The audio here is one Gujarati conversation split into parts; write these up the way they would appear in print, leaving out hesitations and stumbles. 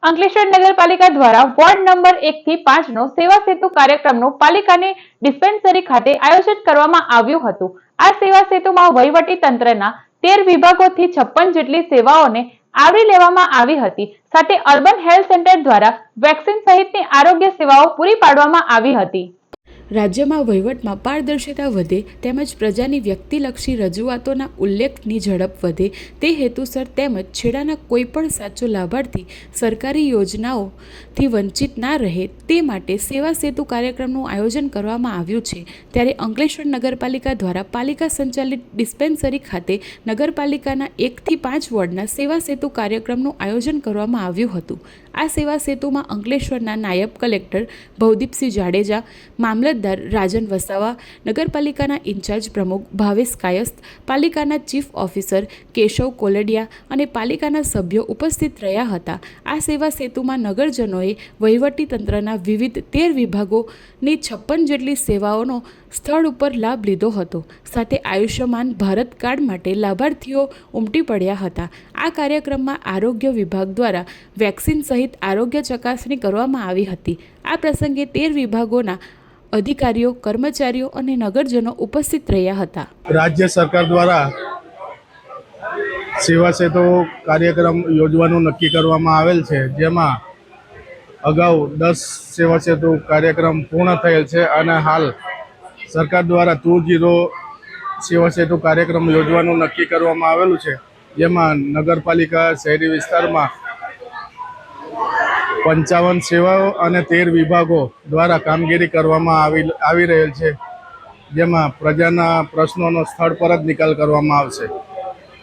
અંકલેશ્વર નગરપાલિકા દ્વારા વોર્ડ નંબર 1 થી 5 નો સેવા સેતુ કાર્યક્રમનું પાલિકાની ડિસ્પેન્સરી ખાતે આયોજન કરવામાં આવ્યું હતું। આ સેવા સેતુમાં વહીવટી તંત્રના 13 વિભાગોથી 56 જેટલી સેવાઓને આવરી લેવામાં આવી હતી। સાથે અર્બન હેલ્થ સેન્ટર દ્વારા વેક્સિન સહિતની આરોગ્ય સેવાઓ પૂરી પાડવામાં આવી હતી। રાજ્યમાં વહીવટમાં પારદર્શિતા વધે તેમજ પ્રજાની વ્યક્તિલક્ષી રજૂઆતોના ઉલ્લેખની ઝડપ વધે તે હેતુસર તેમજ છેડાના કોઈપણ સાચો લાભાર્થી સરકારી યોજનાઓથી વંચિત ના રહે તે માટે સેવા સેતુ કાર્યક્રમનું આયોજન કરવામાં આવ્યું છે। ત્યારે અંકલેશ્વર નગરપાલિકા દ્વારા પાલિકા સંચાલિત ડિસ્પેન્સરી ખાતે નગરપાલિકાના 1 થી 5 વોર્ડના સેવા સેતુ કાર્યક્રમનું આયોજન કરવામાં આવ્યું હતું। આ સેવા સેતુમાં અંકલેશ્વરના નાયબ કલેક્ટર ભવદીપસિંહ જાડેજા, મામલતદાર રાજન વસાવા, નગરપાલિકાના ઇન્ચાર્જ પ્રમુખ ભાવેશ કાયસ્થ, પાલિકાના ચીફ ઓફિસર કેશવ કોલડિયા અને પાલિકાના સભ્યો ઉપસ્થિત રહ્યા હતા। આ સેવા સેતુમાં નગરજનોએ વહીવટી તંત્રના વિવિધ 13 વિભાગોની 56 જેટલી સેવાઓનો સ્થળ ઉપર લાભ લીધો હતો। સાથે આયુષ્યમાન ભારત કાર્ડ માટે લાભાર્થીઓ ઉમટી પડ્યા હતા। આ કાર્યક્રમમાં આરોગ્ય વિભાગ દ્વારા વેક્સિન સહિત આરોગ્ય ચકાસણી કરવામાં આવી હતી। આ પ્રસંગે 13 વિભાગોના અધિકારીઓ, કર્મચારીઓ અને નગરજનો ઉપસ્થિત રહ્યા હતા। રાજ્ય સરકાર દ્વારા સેવા સેતુ કાર્યક્રમ યોજવાનું નક્કી કરવામાં આવેલ છે, જેમાં અગાઉ 10 સેવા સેતુ કાર્યક્રમ પૂર્ણ થયેલ છે અને હાલ સરકાર દ્વારા 2.0 સેવા સેતુ કાર્યક્રમ યોજવાનું નક્કી કરવામાં આવેલું છે, જેમાં નગરપાલિકા શહેરી વિસ્તારમાં 55 સેવાઓ અને 13 વિભાગો દ્વારા કામગીરી કરવામાં આવી રહેલ છે, જેમાં પ્રજાના પ્રશ્નોનો સ્થળ પર જ નિકાલ કરવામાં આવશે।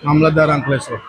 મામલતદાર અંકલેશ્વર।